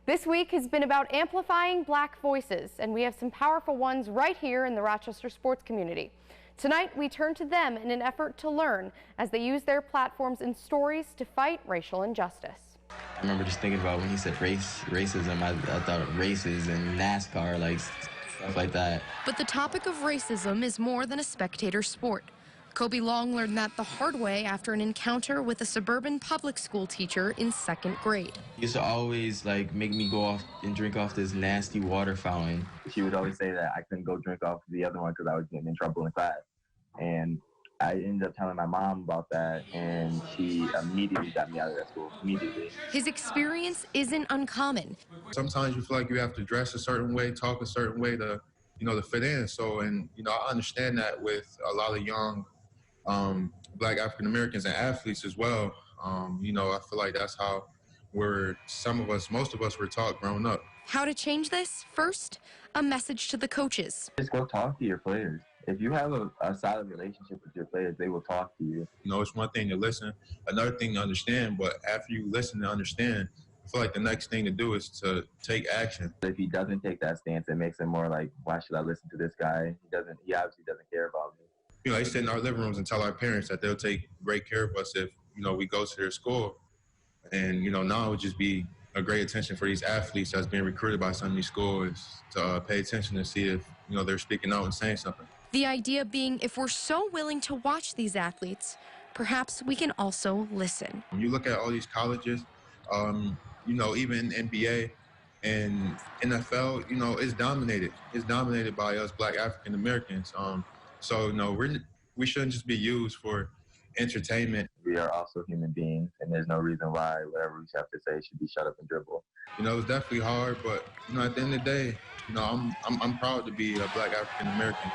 This week has been about amplifying black voices, and we have some powerful ones right here in the Rochester sports community. Tonight, we turn to them in an effort to learn as they use their platforms and stories to fight racial injustice. I remember just thinking about when he said racism, I thought of races and NASCAR, like stuff like that. But the topic of racism is more than a spectator sport. Kobe Long learned that the hard way after an encounter with a suburban public school teacher in 2nd grade. He used to always make me go off and drink off this nasty water fountain. She would always say that I couldn't go drink off the other one because I was getting in trouble in class. And I ended up telling my mom about that, and she immediately got me out of that school, immediately. His experience isn't uncommon. Sometimes you feel like you have to dress a certain way, talk a certain way to fit in. So, I understand that with a lot of young Black African Americans and athletes as well. I feel like that's how most of us were taught growing up. How to change this? First, a message to the coaches. Just go talk to your players. If you have a solid relationship with your players, they will talk to you. It's one thing to listen, another thing to understand, but after you listen and understand, I feel like the next thing to do is to take action. If he doesn't take that stance, it makes it more like, why should I listen to this guy? He obviously doesn't care about me. They sit in our living rooms and tell our parents that they'll take great care of us if, we go to their school. And, now it would just be a great attention for these athletes that's being recruited by some of these schools to pay attention and see if, they're speaking out and saying something. The idea being, if we're so willing to watch these athletes, perhaps we can also listen. When you look at all these colleges, even NBA and NFL, it's dominated. It's dominated by us Black African Americans. We shouldn't just be used for entertainment. We are also human beings, and there's no reason why whatever we have to say should be shut up and dribble. It's definitely hard, but at the end of the day, I'm proud to be a Black African American.